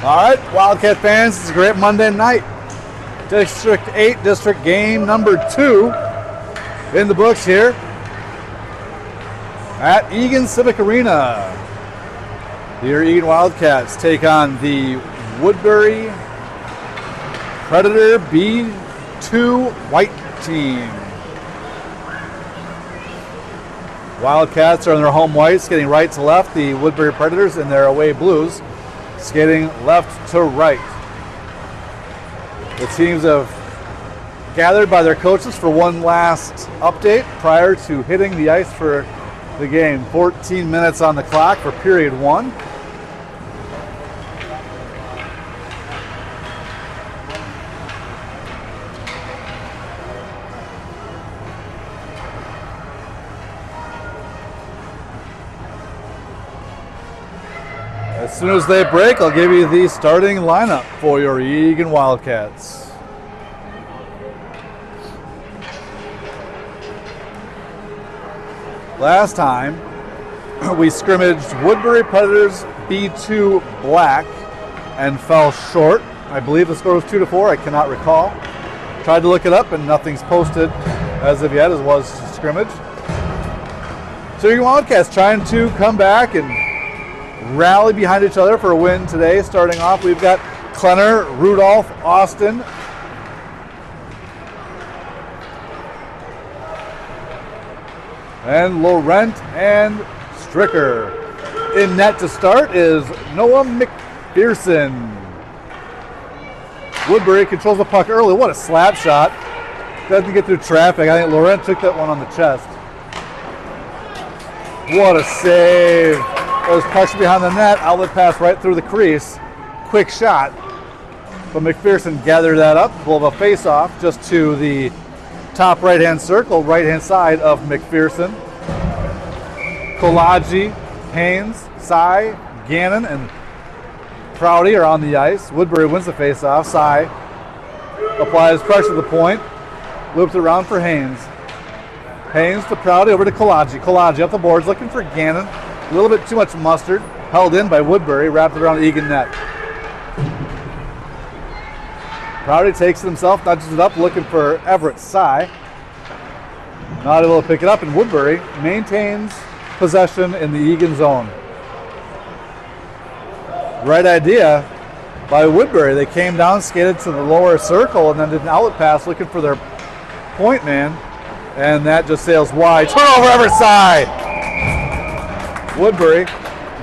All right, Wildcat fans, it's a great Monday night. District 8 district game number 2 in the books here at Eagan Civic Arena. Your Eagan Wildcats take on the Woodbury Predator B2 white team. Wildcats are in their home whites, skating right to left. The Woodbury Predators in their away blues, skating left to right. The teams have gathered by their coaches for one last update prior to hitting the ice for the game. 14 minutes on the clock for period 1. As soon as they break, I'll give you the starting lineup for your Eagan Wildcats. Last time, we scrimmaged Woodbury Predators B2 black and fell short. I believe the score was 2-4. I cannot recall. Tried to look it up and nothing's posted as of yet, as was scrimmage. So your Wildcats trying to come back and rally behind each other for a win today. Starting off, we've got Klenner, Rudolph, Austin, and Laurent and Stricker. In net to start is Noah McPherson. Woodbury controls the puck early. What a slap shot. Doesn't get through traffic. I think Laurent took that one on the chest. What a save. Was punched behind the net, outlet pass right through the crease. Quick shot, but McPherson gathered that up. We'll have a face-off just to the top right-hand circle, right-hand side of McPherson. Kolagi, Haynes, Cy, Gannon, and Prouty are on the ice. Woodbury wins the face-off. Cy applies pressure to the point, loops around for Haynes. Haynes to Prouty, over to Kolagi. Kolagi up the boards, looking for Gannon. A little bit too much mustard, held in by Woodbury, wrapped around the Eagan net. Prouty takes it himself, nudges it up, looking for Everett Cy. Not able to pick it up, and Woodbury maintains possession in the Eagan zone. Right idea by Woodbury. They came down, skated to the lower circle, and then did an outlet pass looking for their point man, and that just sails wide. Turnover, Everett Cy! Woodbury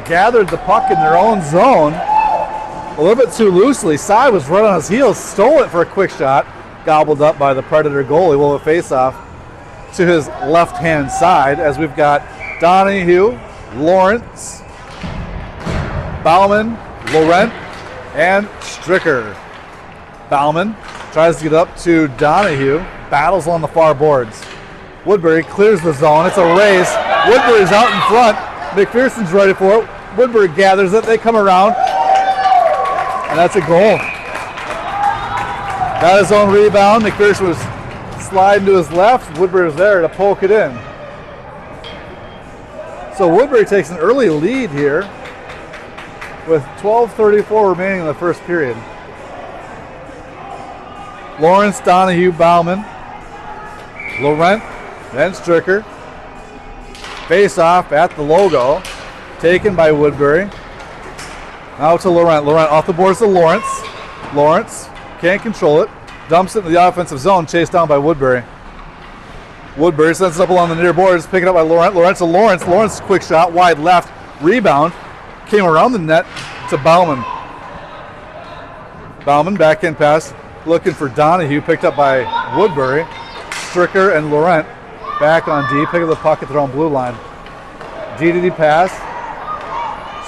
gathered the puck in their own zone a little bit too loosely. Cy was right on his heels, stole it for a quick shot, gobbled up by the Predator goalie. We'll have a face-off to his left-hand side as we've got Donahue, Lawrence, Bauman, Laurent, and Stricker. Bauman tries to get up to Donahue, battles on the far boards. Woodbury clears the zone. It's a race. Woodbury's out in front. McPherson's ready for it. Woodbury gathers it. They come around. And that's a goal. Got his own rebound. McPherson was sliding to his left. Woodbury was there to poke it in. So Woodbury takes an early lead here with 12:34 remaining in the first period. Lawrence, Donahue, Bauman, Laurent, then Stricker. Face off at the logo, taken by Woodbury. Now to Laurent. Laurent off the boards to Lawrence. Lawrence can't control it. Dumps it into the offensive zone, chased down by Woodbury. Woodbury sends it up along the near boards, picking up by Laurent. Laurent to Lawrence. Lawrence quick shot, wide left. Rebound. Came around the net to Bauman. Bauman backhand pass, looking for Donahue, picked up by Woodbury. Stricker and Laurent back on D, pick up the puck at their own blue line. D pass.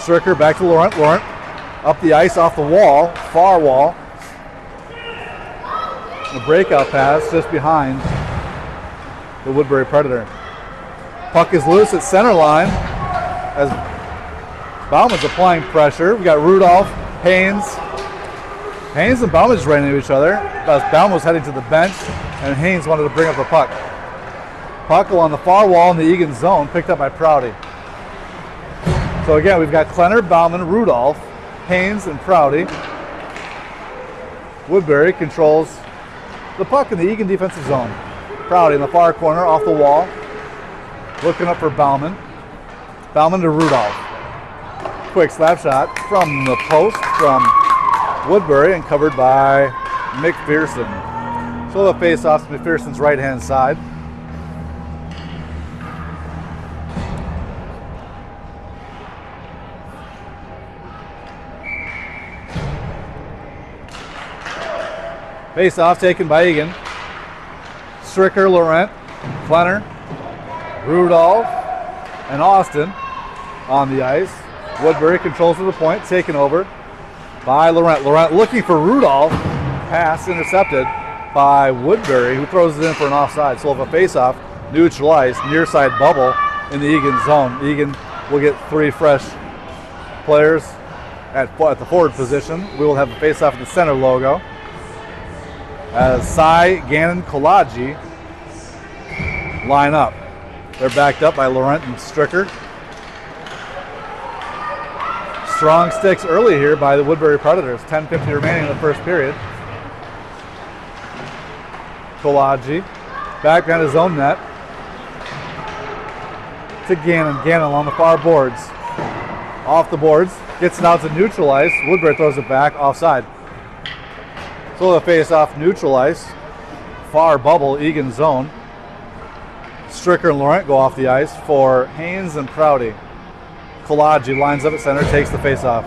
Stricker back to Laurent. Laurent up the ice off the wall, far wall. The breakout pass just behind the Woodbury Predator. Puck is loose at center line as Bauman's applying pressure. We got Rudolph, Haynes. Haynes and Bauman just ran into each other. Bauman was heading to the bench, and Haynes wanted to bring up the puck. Puck along the far wall in the Eagan zone, picked up by Prouty. So again, we've got Klenner, Bauman, Rudolph, Haynes and Prouty. Woodbury controls the puck in the Eagan defensive zone. Prouty in the far corner off the wall. Looking up for Bauman. Bauman to Rudolph. Quick slap shot from the post from Woodbury and covered by McPherson. So the face-off to McPherson's right-hand side. Face-off taken by Eagan. Stricker, Laurent, Klenner, Rudolph, and Austin on the ice. Woodbury controls to the point, taken over by Laurent. Laurent looking for Rudolph. Pass intercepted by Woodbury, who throws it in for an offside. So we'll have a face-off, neutralized, near side bubble in the Eagan zone. Eagan will get 3 fresh players at the forward position. We will have a face-off at the center logo. As Cy, Gannon, Kolaji line up. They're backed up by Laurent and Stricker. Strong sticks early here by the Woodbury Predators. 10:50 remaining in the first period. Kolaji back behind his own net to Gannon. Gannon along the far boards. Off the boards. Gets it out to neutralize. Woodbury throws it back offside. So the face-off neutralized. Far bubble, Eagan zone. Stricker and Laurent go off the ice for Haynes and Prouty. Kolaji lines up at center, takes the face-off.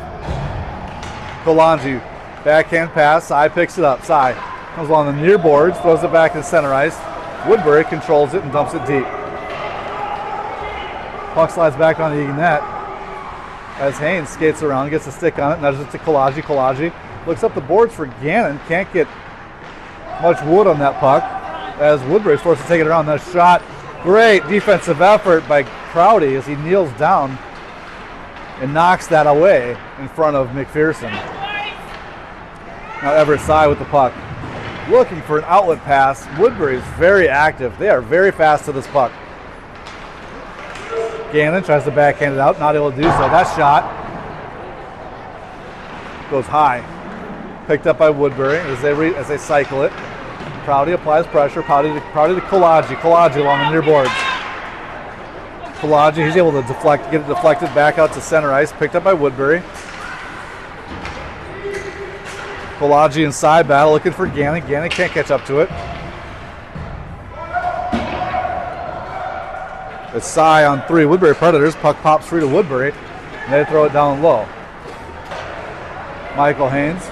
Kolaji, backhand pass, Cy picks it up. Cy comes along the near boards, throws it back to the center ice. Woodbury controls it and dumps it deep. Puck slides back on the Eagan net as Haynes skates around, gets a stick on it, nudges it to Kolaji. Kolaji looks up the boards for Gannon, can't get much wood on that puck as Woodbury's forced to take it around. That shot, great defensive effort by Prouty as he kneels down and knocks that away in front of McPherson. Now Everett Cy with the puck. Looking for an outlet pass. Woodbury's very active. They are very fast to this puck. Gannon tries to backhand it out, not able to do so. That shot goes high. Picked up by Woodbury as they cycle it. Prouty applies pressure. Prouty to Kolaji. Kolaji along the near boards. Kolaji, he's able to get it deflected back out to center ice. Picked up by Woodbury. Kolaji inside battle looking for Gannon. Gannon can't catch up to it. It's Cy on 3. Woodbury Predators. Puck pops free to Woodbury. And they throw it down low. Michael Haynes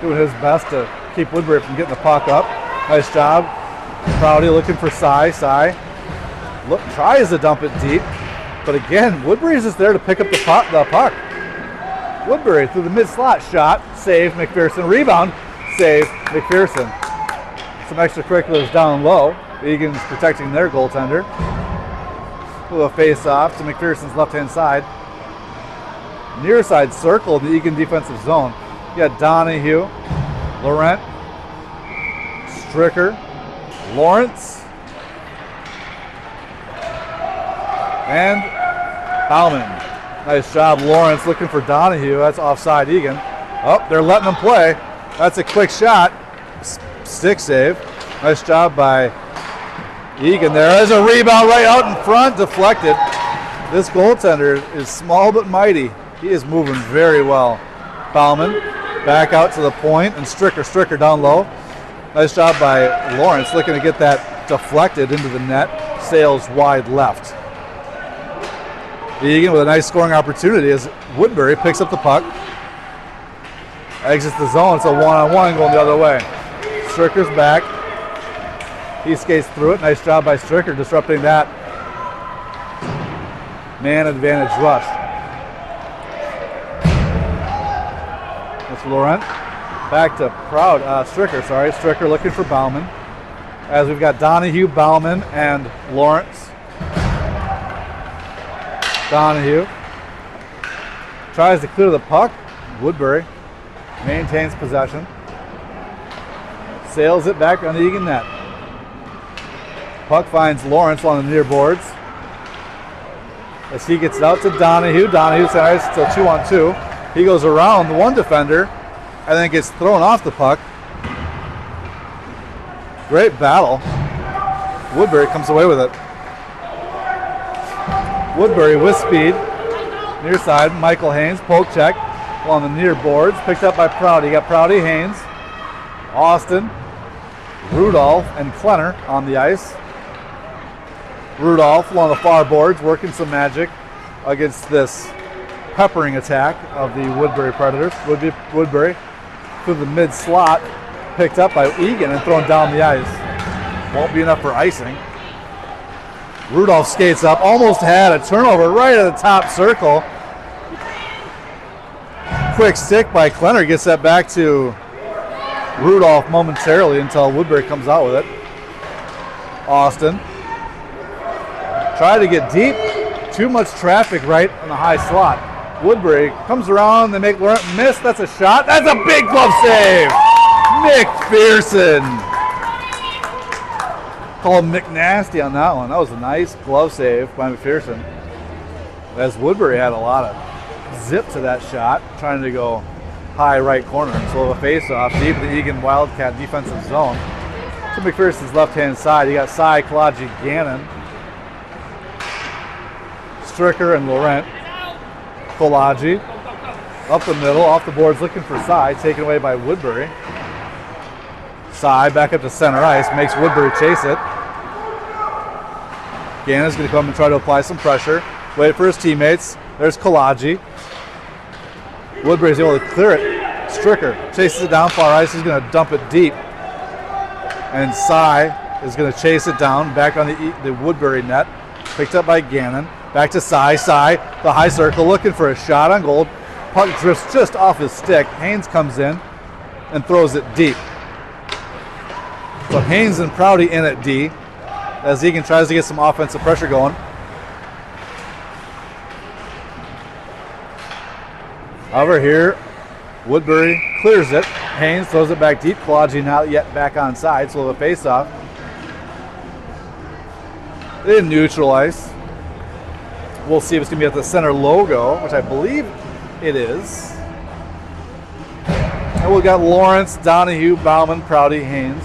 doing his best to keep Woodbury from getting the puck up. Nice job. Prouty looking for Cy. Cy tries to dump it deep. But again, Woodbury's just there to pick up the puck. Woodbury through the mid-slot shot. Save McPherson. Rebound. Save McPherson. Some extracurriculars down low. Egan's protecting their goaltender. With a face-off to McPherson's left-hand side. Near side circle in the Eagan defensive zone. You got Donahue, Laurent, Stricker, Lawrence, and Bauman. Nice job, Lawrence looking for Donahue. That's offside Eagan. Oh, they're letting him play. That's a quick shot. Stick save. Nice job by Eagan. There is a rebound right out in front, deflected. This goaltender is small but mighty. He is moving very well. Bauman back out to the point, and Stricker down low. Nice job by Lawrence looking to get that deflected into the net. Sails wide left. Eagan with a nice scoring opportunity as Woodbury picks up the puck. Exits the zone. It's a one-on-one going the other way. Stricker's back. He skates through it. Nice job by Stricker disrupting that man advantage rush. That's Laurent. Back to Stricker, sorry. Stricker looking for Bauman. As we've got Donahue, Bauman, and Lawrence. Donahue tries to clear the puck. Woodbury maintains possession. Sails it back on the Eagan net. Puck finds Lawrence on the near boards. As he gets it out to Donahue. Donahue center ice, still 2-on-2. He goes around the one defender and then gets thrown off the puck. Great battle. Woodbury comes away with it. Woodbury with speed. Near side, Michael Haynes, poke check along the near boards. Picked up by Prouty. You got Prouty, Haynes, Austin, Rudolph, and Klenner on the ice. Rudolph along the far boards, working some magic against this peppering attack of the Woodbury Predators. Woodbury through the mid slot, picked up by Egan and thrown down the ice. Won't be enough for icing. Rudolph skates up, almost had a turnover right at the top circle. Quick stick by Klenner, gets that back to Rudolph momentarily until Woodbury comes out with it. Austin tried to get deep, too much traffic right on the high slot. Woodbury comes around, they make Laurent miss, that's a shot, that's a big glove save! McPherson. Call him McNasty on that one. That was a nice glove save by McPherson. As Woodbury had a lot of zip to that shot, trying to go high right corner. So a face-off deep in the Eagan Wildcat defensive zone. To McPherson's left-hand side, you got Cy, Kalaji, Gannon, Stricker, and Laurent. Kalaji up the middle, off the boards, looking for Cy, taken away by Woodbury. Cy back up to center ice, makes Woodbury chase it. Gannon's going to come and try to apply some pressure. Wait for his teammates. There's Kalaji. Woodbury's able to clear it. Stricker chases it down far ice. He's going to dump it deep. And Cy is going to chase it down back on the Woodbury net. Picked up by Gannon. Back to Cy. Cy, the high circle, looking for a shot on goal. Puck drifts just off his stick. Haynes comes in and throws it deep. So Haynes and Prouty in at D as Egan tries to get some offensive pressure going. Over here, Woodbury clears it. Haynes throws it back deep. Kalaji not yet back on side, so we'll have a face-off. In neutral ice. We'll see if it's going to be at the center logo, which I believe it is. And we've got Lawrence, Donahue, Bauman, Prouty, Haynes.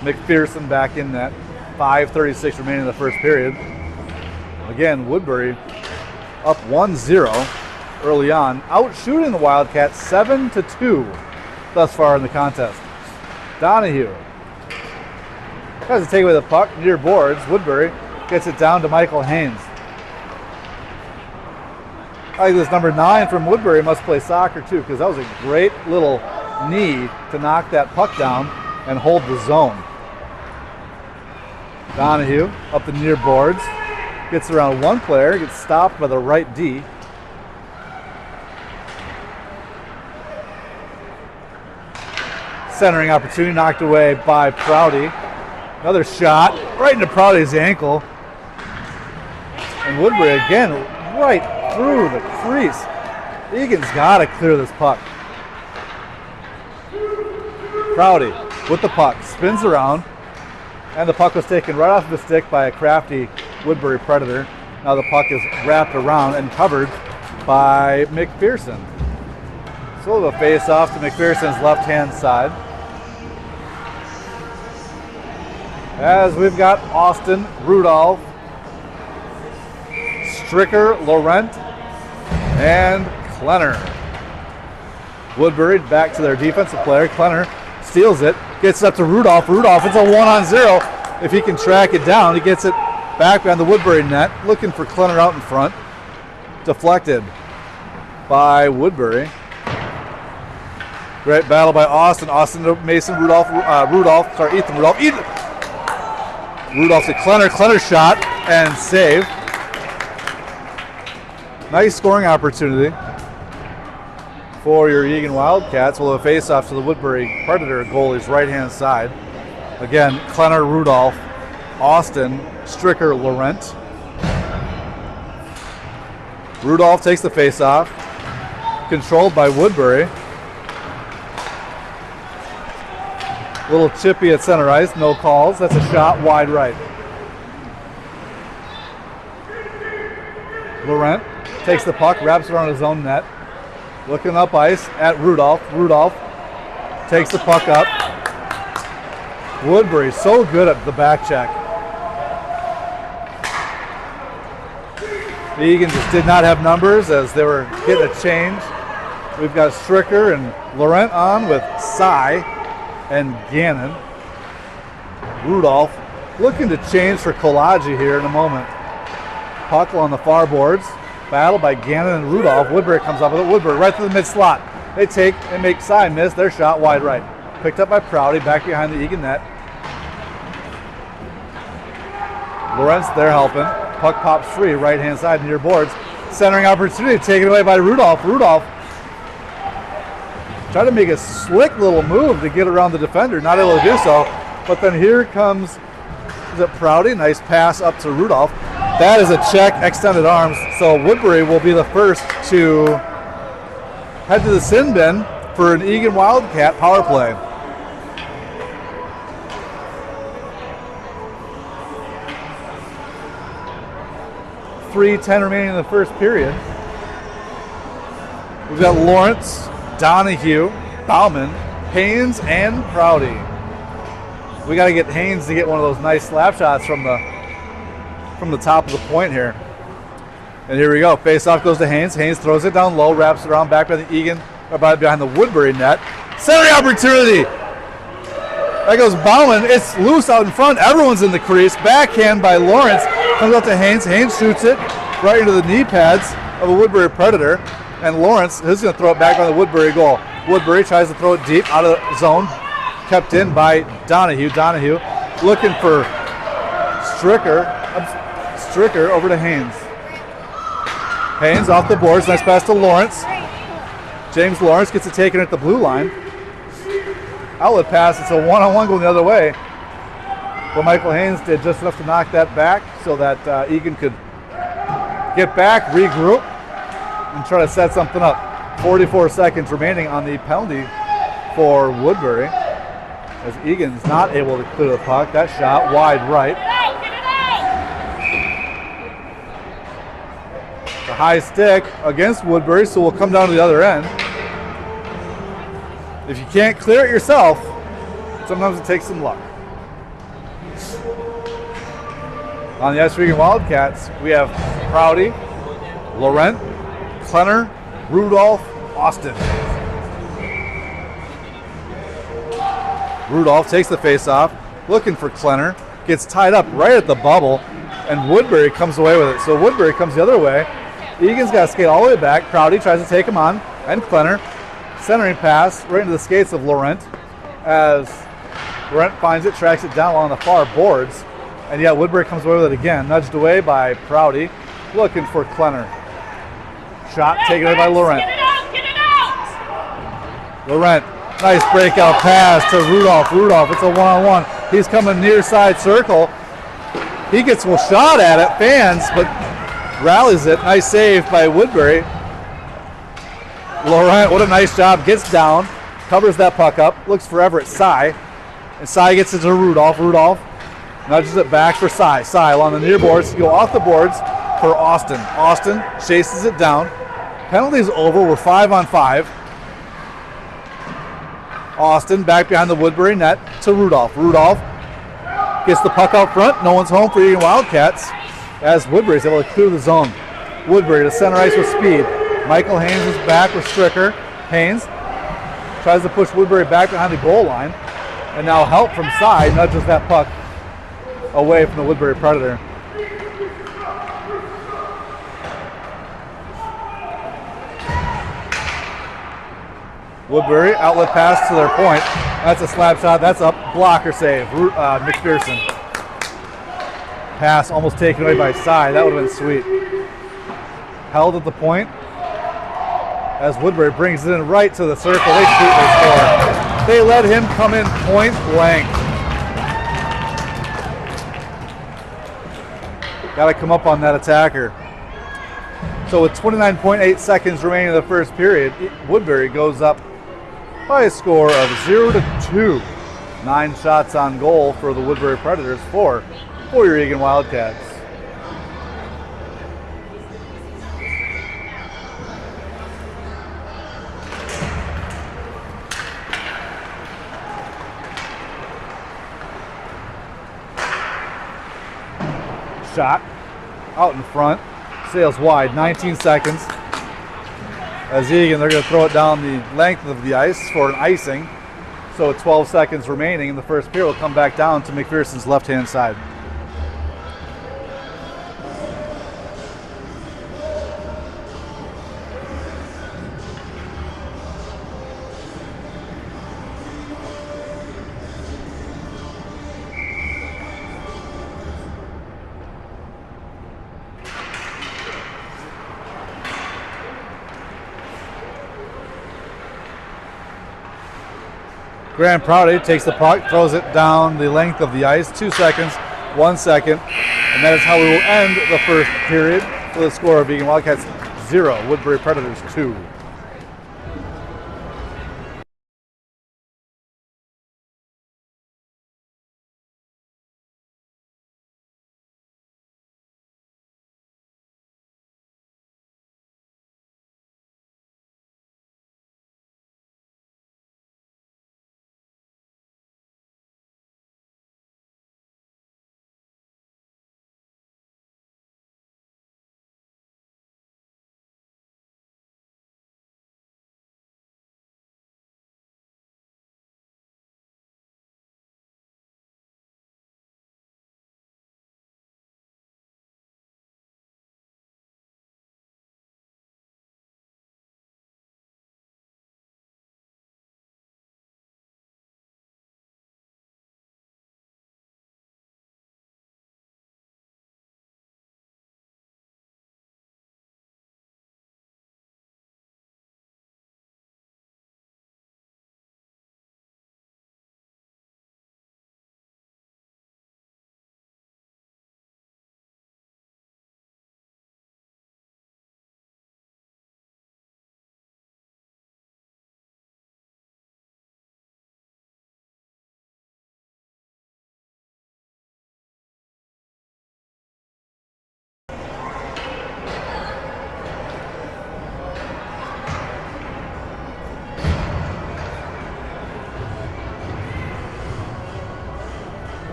McPherson back in net. 5:36 remaining in the first period. Again, Woodbury up 1-0 early on, out shooting the Wildcats 7-2 thus far in the contest. Donahue tries to take away the puck near boards. Woodbury gets it down to Michael Haynes. I think this number 9 from Woodbury must play soccer too, because that was a great little knee to knock that puck down and hold the zone. Donahue up the near boards, gets around one player, gets stopped by the right D. Centering opportunity knocked away by Prouty. Another shot right into Prouty's ankle. And Woodbury again right through the crease. Egan's got to clear this puck. Prouty with the puck, spins around, and the puck was taken right off the stick by a crafty Woodbury Predator. Now the puck is wrapped around and covered by McPherson. So we'll have a face-off to McPherson's left-hand side. As we've got Austin, Rudolph, Stricker, Laurent, and Klenner. Woodbury back to their defensive player. Klenner steals it, gets it up to Rudolph. Rudolph, it's a 1-on-0. If he can track it down, he gets it back behind the Woodbury net, looking for Klenner out in front. Deflected by Woodbury. Great battle by Austin. Austin to Mason, Ethan Rudolph. Rudolph to Klenner. Klenner shot and save. Nice scoring opportunity for your Eagan Wildcats. We'll have a face-off to the Woodbury Predator goalie's right-hand side. Again, Klenner, Rudolph, Austin, Stricker, Laurent. Rudolph takes the face-off. Controlled by Woodbury. Little chippy at center ice, no calls. That's a shot wide right. Laurent takes the puck, wraps it around his own net. Looking up ice at Rudolph. Rudolph takes the puck up. Woodbury so good at the back check. Eagan just did not have numbers as they were getting a change. We've got Stricker and Laurent on with Cy and Gannon. Rudolph looking to change for Kolaji here in a moment. Puck on the far boards. Battle by Gannon and Rudolph. Woodbury comes up with it. Woodbury right to the mid slot. They take and make Cy miss their shot wide right. Picked up by Prouty back behind the Eagan net. Lawrence there helping. Puck pops free right hand side near boards. Centering opportunity taken away by Rudolph. Rudolph tried to make a slick little move to get around the defender. Not able to do so. But then here comes, is it Prouty? Nice pass up to Rudolph. That is a check, extended arms. So Woodbury will be the first to head to the sin bin for an Eagan Wildcat power play. .3:10 remaining in the first period. We've got Lawrence, Donahue, Bauman, Haynes, and Prouty. We got to get Haynes to get one of those nice slap shots from the top of the point here. And here we go. Face off goes to Haynes. Haynes throws it down low, wraps it around back by the Eagan, or behind the Woodbury net. Centering opportunity. That goes Bauman. It's loose out in front. Everyone's in the crease. Backhand by Lawrence. Comes out to Haynes. Haynes shoots it right into the knee pads of a Woodbury Predator. And Lawrence is going to throw it back by the Woodbury goal. Woodbury tries to throw it deep out of the zone. Kept in by Donahue. Donahue looking for Stricker. Stricker over to Haynes. Haynes off the boards. Nice pass to Lawrence. James Lawrence gets it taken at the blue line. Outlet pass. It's a one-on-one going the other way. But Michael Haynes did just enough to knock that back so that Eagan could get back, regroup, and try to set something up. 44 seconds remaining on the penalty for Woodbury, as Egan's not able to clear the puck. That shot wide right. The high stick against Woodbury, so we'll come down to the other end. If you can't clear it yourself, sometimes it takes some luck. On the Eagan Wildcats, we have Prouty, Laurent, Klenner, Rudolph, Austin. Rudolph takes the face-off, looking for Klenner, gets tied up right at the bubble, and Woodbury comes away with it. So Woodbury comes the other way. Egan's got to skate all the way back. Prouty tries to take him on, and Klenner. Centering pass right into the skates of Laurent, as Laurent finds it, tracks it down along the far boards, and yet Woodbury comes away with it again. Nudged away by Prouty, looking for Klenner. Shot taken away by Laurent. Get it out! Laurent, nice breakout pass to Rudolph. Rudolph, it's a one-on-one. He's coming near side circle. He gets a shot at it, fans, but rallies it. Nice save by Woodbury. Laurent, what a nice job. Gets down, covers that puck up, looks forever at Cy, and Cy gets it to Rudolph. Rudolph nudges it back for Cy. Cy along the near boards, go off the boards for Austin. Austin chases it down. Penalty's over. We're 5-on-5. Austin back behind the Woodbury net to Rudolph. Rudolph gets the puck out front. No one's home for Eagan Wildcats as Woodbury's able to clear the zone. Woodbury to center ice with speed. Michael Haynes is back with Stricker. Haynes tries to push Woodbury back behind the goal line, and now help from side nudges that puck away from the Woodbury Predator. Woodbury outlet pass to their point. That's a slap shot. That's a blocker save. McPherson. Pass almost taken away by Cy. That would have been sweet. Held at the point as Woodbury brings it in right to the circle. They shoot, they score. They let him come in point blank. Got to come up on that attacker. So with 29.8 seconds remaining in the first period, Woodbury goes up by a score of 0-2. 9 shots on goal for the Woodbury Predators, 4 for your Eagan Wildcats. shot out in front, sails wide, 19 seconds. As Eagan, they're going to throw it down the length of the ice for an icing. So 12 seconds remaining in the first period will come back down to McPherson's left-hand side. Grant Prouty takes the puck, throws it down the length of the ice, 2 seconds, 1 second, and that is how we will end the first period with a score of Eagan Wildcats 0, Woodbury Predators 2.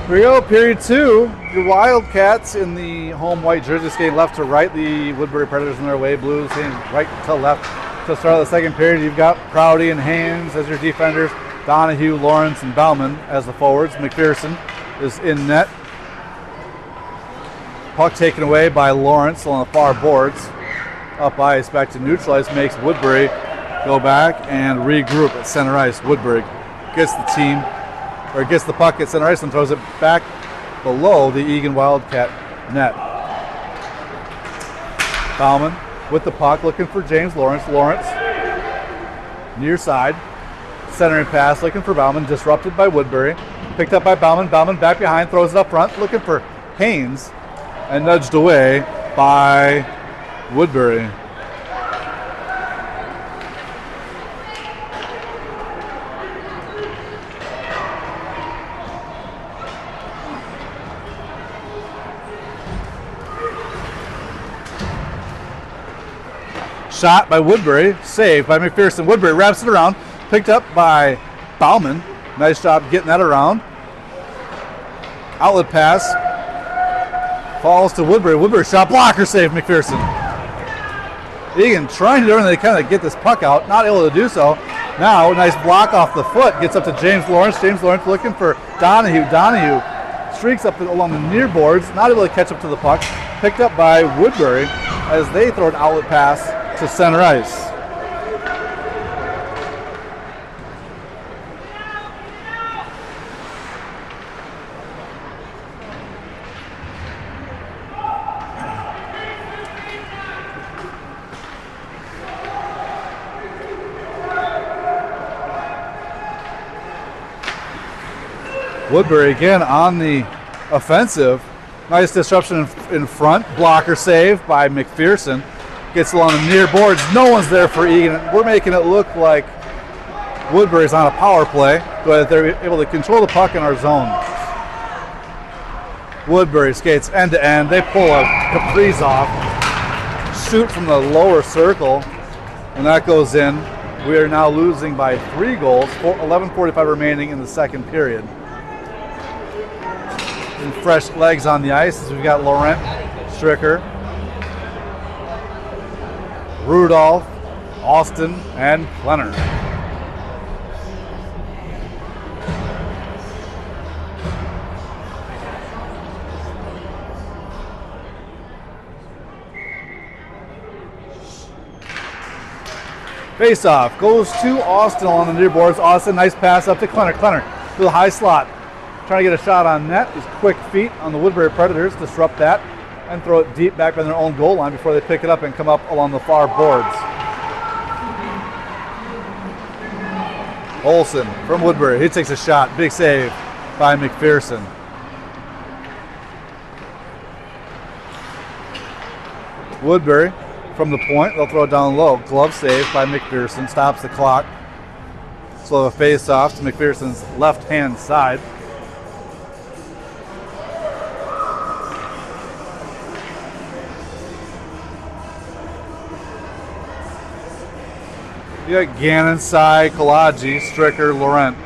Here we go, period 2. Your Wildcats in the home white jersey skating left to right. The Woodbury Predators in their away blues skating right to left to start the second period. You've got Prouty and Haynes as your defenders, Donahue, Lawrence, and Bauman as the forwards. McPherson is in net. Puck taken away by Lawrence on the far boards. Up ice, back to neutral ice, makes Woodbury go back and regroup at center ice. Woodbury gets the team, or gets the puck at center ice and throws it back below the Eagan Wildcat net. Bauman with the puck, looking for James Lawrence. Lawrence, near side, centering pass, looking for Bauman, disrupted by Woodbury. Picked up by Bauman. Bauman back behind, throws it up front, looking for Haynes, and nudged away by Woodbury. Shot by Woodbury, saved by McPherson. Woodbury wraps it around, picked up by Bauman. Nice job getting that around. Outlet pass, falls to Woodbury. Woodbury shot blocker, save McPherson. Eagan trying to do everything to kind of get this puck out, not able to do so. Now, nice block off the foot, gets up to James Lawrence. James Lawrence looking for Donahue. Donahue streaks up along the near boards, not able to catch up to the puck. Picked up by Woodbury as they throw an outlet pass to center ice. Woodbury again on the offensive. Nice disruption in front. Blocker save by McPherson. Gets along the near boards. No one's there for Eagan. We're making it look like Woodbury's on a power play, but they're able to control the puck in our zone. Woodbury skates end to end. They pull a Kaprizov, shoot from the lower circle, And that goes in. We are now losing by 3 goals. 11:45 remaining in the second period. And fresh legs on the ice as we've got Laurent, Stricker, Rudolph, Austin, and Klenner. Face off goes to Austin on the near boards. Austin, nice pass up to Klenner. Klenner to the high slot, trying to get a shot on net. His quick feet on the Woodbury Predators disrupt that and throw it deep back on their own goal line before they pick it up and come up along the far boards. Olsen from Woodbury, he takes a shot. Big save by McPherson. Woodbury from the point, they'll throw it down low. Glove save by McPherson, stops the clock. So a face off to McPherson's left-hand side. You got Gannon, Sy, Kalaji, Stricker, Laurent.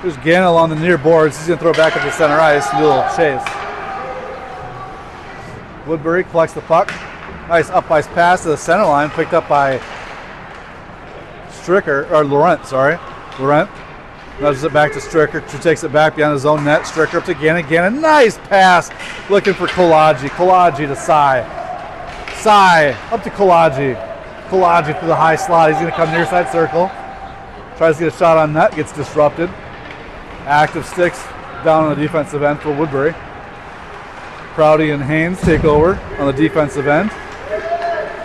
There's Gannon along the near boards. He's going to throw it back at the center ice and do a little chase. Woodbury collects the puck. Nice up ice pass to the center line, picked up by Laurent, sorry. Laurent nudges it back to Stricker, who takes it back behind his own net. Stricker up to Gannon. Gannon, nice pass. Looking for Kalaji. Kalaji to Sy. Sy up to Kalaji. Kalaji through the high slot. He's going to come near side circle. Tries to get a shot on net, gets disrupted. Active sticks down on the defensive end for Woodbury. Prouty and Haynes take over on the defensive end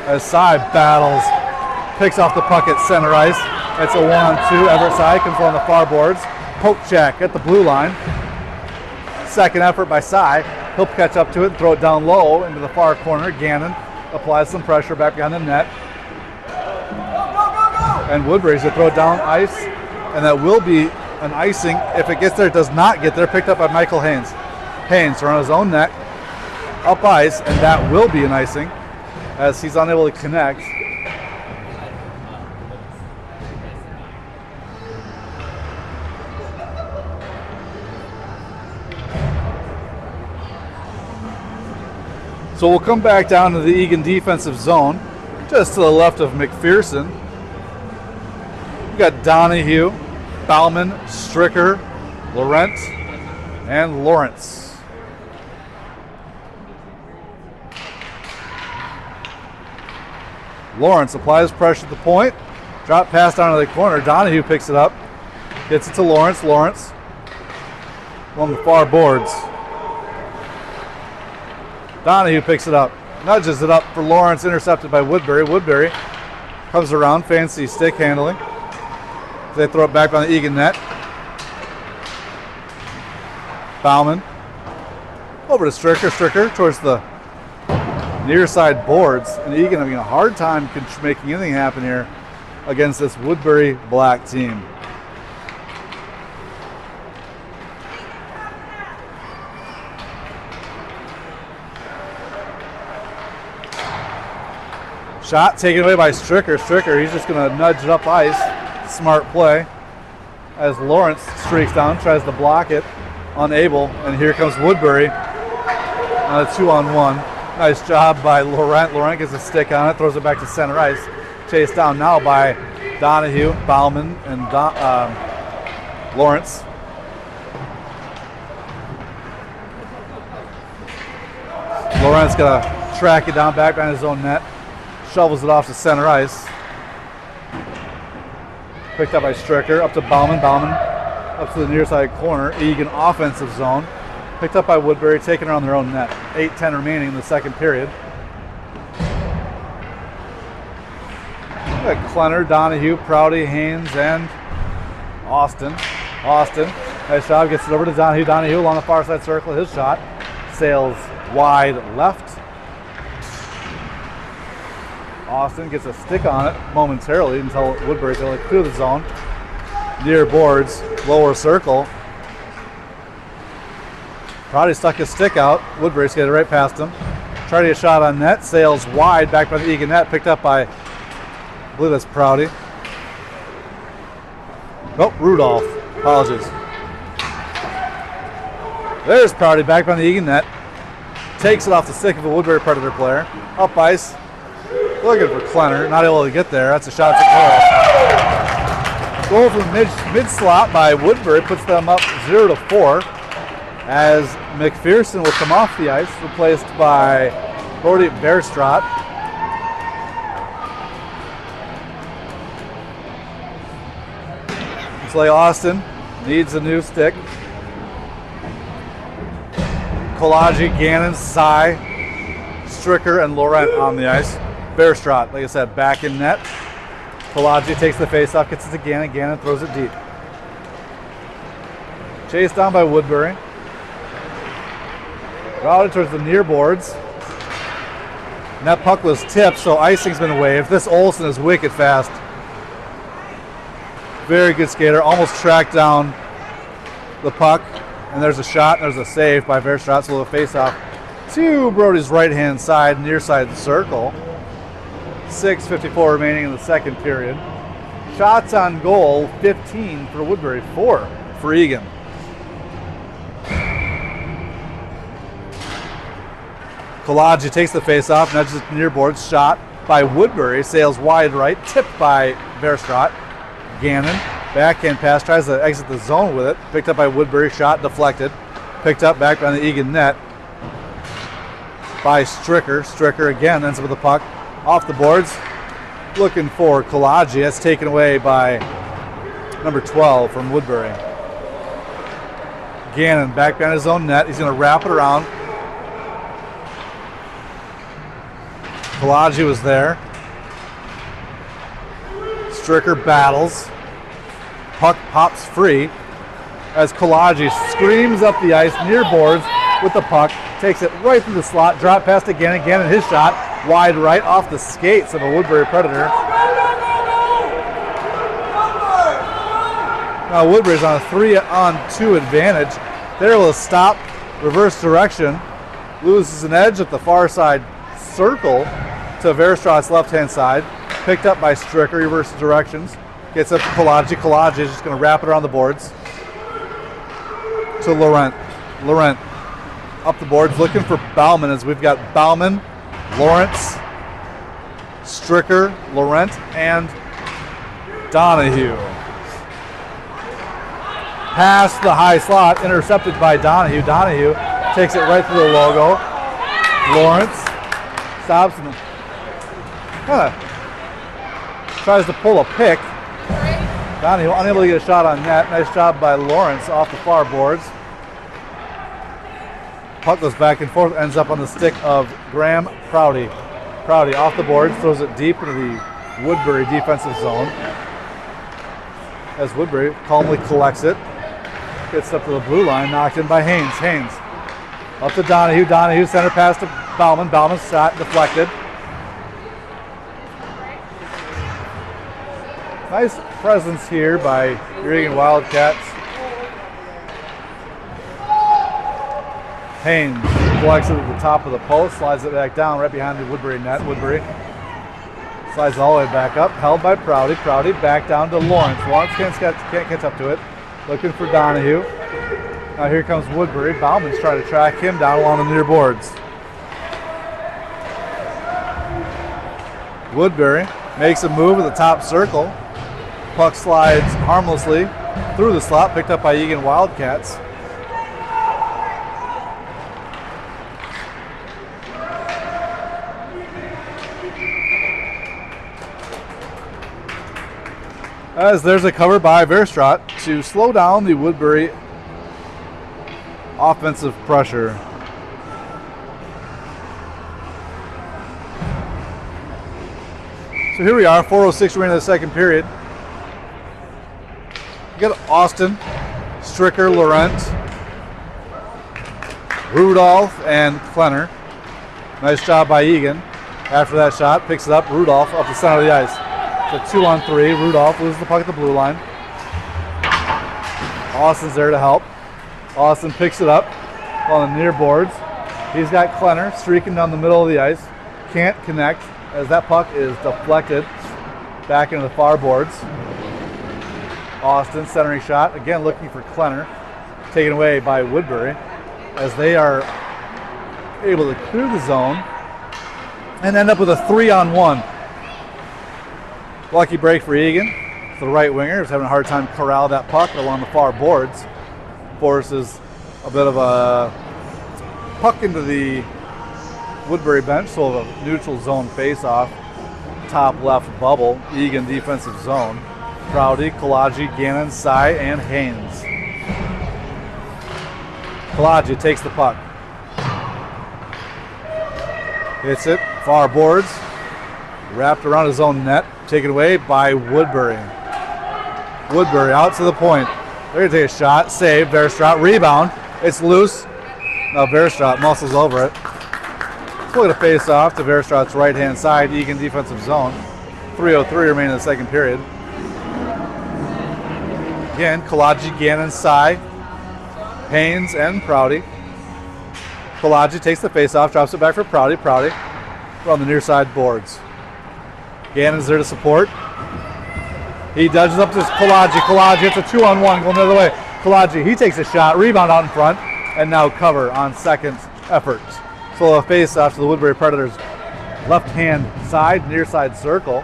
as Sy battles, picks off the puck at center ice. It's a 1-on-2. Everett Sy comes on the far boards. Poke check at the blue line. Second effort by Sy. He'll catch up to it and throw it down low into the far corner. Gannon applies some pressure back behind the net. And Woodbury's going to throw it down ice, and that will be an icing. If it gets there, it does not get there. Picked up by Michael Haynes. Haynes around his own net, up ice, and that will be an icing as he's unable to connect. So we'll come back down to the Eagan defensive zone, just to the left of McPherson. We've got Donahue, Bauman, Stricker, Laurent, and Lawrence. Lawrence applies pressure at the point. Drop pass down to the corner. Donahue picks it up. Gets it to Lawrence. Lawrence on the far boards. Donahue picks it up. Nudges it up for Lawrence. Intercepted by Woodbury. Woodbury comes around. Fancy stick handling. They throw it back on the Eagan net. Bauman over to Stricker. Stricker towards the near side boards. And Eagan having a hard time making anything happen here against this Woodbury Black team. Shot taken away by Stricker. Stricker, he's just going to nudge it up ice. Smart play as Lawrence streaks down, tries to block it, unable, and here comes Woodbury on a 2-on-1. Nice job by Laurent. Laurent gets a stick on it, throws it back to center ice. Chased down now by Donahue, Bauman, and Lawrence. Laurent's going to track it down back behind his own net. Shovels it off to center ice. Picked up by Stricker, up to Bauman. Bauman up to the near side corner. Eagan offensive zone. Picked up by Woodbury, taken around their own net. 8:10 remaining in the second period. Got Klenner, Donahue, Prouty, Haynes, and Austin. Austin, nice job, gets it over to Donahue. Donahue along the far side circle. His shot sails wide left. Austin gets a stick on it momentarily until Woodbury's able to clear the zone. Near boards, lower circle. Prouty stuck his stick out. Woodbury's got it right past him. Try to get a shot on net. Sails wide back by the Eagan net. Picked up by, I believe that's Prouty. Oh, Rudolph. Apologies. There's Prouty back by the Eagan net. Takes it off the stick of a Woodbury Predator player. Up ice. Looking for Klenner. Not able to get there. That's a shot to goal. Goal from mid slot by Woodbury puts them up 0-4 as McPherson will come off the ice, replaced by Brody Verstraat. Looks like Austin needs a new stick. Kolagi, Gannon, Cy, Stricker, and Laurent on the ice. Verstraat, like I said, back in net. Kolagi takes the faceoff, gets it to Gannon. Gannon throws it deep. Chased down by Woodbury. Routed towards the near boards. And that puck was tipped, so icing's been waved. This Olsen is wicked fast. Very good skater. Almost tracked down the puck. And there's a shot, and there's a save by Verstraat, so the face-off to Brody's right-hand side, near side of the circle. 6:54 remaining in the second period. Shots on goal, 15 for Woodbury, 4 for Eagan. Kolagi takes the face-off, nudges it near boards, shot by Woodbury, sails wide right, tipped by Verstraat. Gannon, backhand pass, tries to exit the zone with it, picked up by Woodbury, shot deflected, picked up back on the Eagan net by Stricker. Stricker again ends up with the puck off the boards, looking for Kolagi. That's taken away by number 12 from Woodbury. Gannon back behind his own net. He's going to wrap it around. Kolagi was there. Stricker battles. Puck pops free as Kolagi screams up the ice near boards with the puck. Takes it right through the slot. Drop past to Gannon. Gannon, his shot. Wide right off the skates of a Woodbury Predator. Now Woodbury's on a 3-on-2 advantage. They're able to stop, reverse direction. Loses an edge at the far side circle to Verstraat's left-hand side. Picked up by Stricker, reverses directions. Gets up to Kolagi. Kolagi is just going to wrap it around the boards. To Laurent. Laurent up the boards looking for Bauman as we've got Bauman, Lawrence, Stricker, Laurent, and Donahue. Past the high slot, intercepted by Donahue. Donahue takes it right through the logo. Lawrence stops and kind of tries to pull a pick. Donahue unable to get a shot on net. Nice job by Lawrence off the far boards. Puck goes back and forth, ends up on the stick of Graham Prouty. Prouty off the boards, throws it deep into the Woodbury defensive zone. As Woodbury calmly collects it. Gets up to the blue line, knocked in by Haynes. Haynes up to Donahue. Donahue center pass to Bauman. Bauman's shot deflected. Nice presence here by your Eagan Wildcats. Haynes collects it at the top of the post, slides it back down right behind the Woodbury net. Woodbury slides all the way back up, held by Prouty. Prouty back down to Lawrence. Lawrence can't catch up to it. Looking for Donahue. Now here comes Woodbury. Bauman's trying to track him down along the near boards. Woodbury makes a move at the top circle. Puck slides harmlessly through the slot, picked up by Eagan Wildcats. As there's a cover by Verstraat to slow down the Woodbury offensive pressure. So here we are, 4:06 remaining in the second period. You got Austin, Stricker, Laurent, Rudolph, and Klenner. Nice job by Eagan. After that shot, picks it up. Rudolph up the center of the ice. It's a 2-on-3. Rudolph loses the puck at the blue line. Austin's there to help. Austin picks it up on the near boards. He's got Klenner streaking down the middle of the ice. Can't connect as that puck is deflected back into the far boards. Austin centering shot, again looking for Klenner. Taken away by Woodbury as they are able to clear the zone and end up with a 3-on-1. Lucky break for Eagan. The right winger is having a hard time corral that puck along the far boards. Forces a bit of a puck into the Woodbury bench, so a neutral zone face-off. Top left bubble, Eagan defensive zone. Prouty, Kalaji, Gannon, Sy, and Haynes. Kalaji takes the puck. Hits it, far boards. Wrapped around his own net, taken away by Woodbury. Woodbury out to the point. They're going to take a shot, save, Verstraat, rebound. It's loose. Now Verstraat muscles over it. Look at a face-off to Verstraat's right-hand side, Eagan defensive zone. 3:03 remaining in the second period. Again, Kalaji, Gannon, Sy, Haynes, and Prouty. Kalaji takes the face-off, drops it back for Prouty. Prouty on the near side boards. Gannon's there to support. He dodges up to Kalaji. Kalaji, it's a 2-on-1 going the other way. Kalaji, he takes a shot, rebound out in front, and now cover on second effort. So a face-off to the Woodbury Predators' left-hand side, near side circle.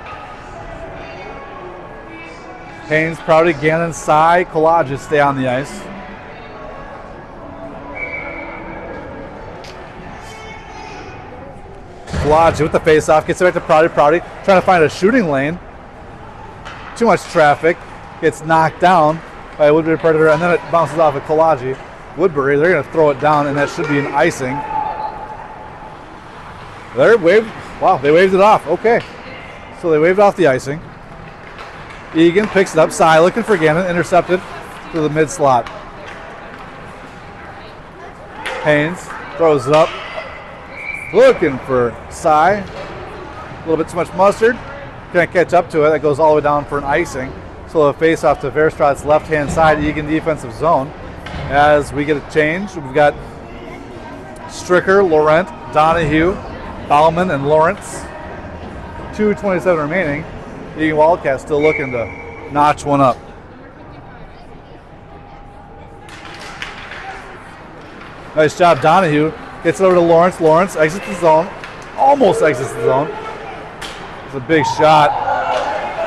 Haynes, Prouty, Gannon, Sy, Kalaji stay on the ice. Kalaji with the face-off, gets it back to Prouty. Prouty trying to find a shooting lane. Too much traffic, gets knocked down by a Woodbury Predator, and then it bounces off of Kalaji. Woodbury, they're going to throw it down, and that should be an icing. They waved it off. Okay, so they waved off the icing. Eagan picks it up. Sy looking for Gannon, intercepted to the mid slot. Haynes throws it up, looking for Sy. A little bit too much mustard. Can't catch up to it. That goes all the way down for an icing. So a face off to Verstraat's left-hand side, Eagan defensive zone. As we get a change, we've got Stricker, Laurent, Donahue, Bauman, and Lawrence. 2:27 remaining. Eagan Wildcats still looking to notch one up. Nice job, Donahue. Gets it over to Lawrence. Lawrence exits the zone. Almost exits the zone. It's a big shot.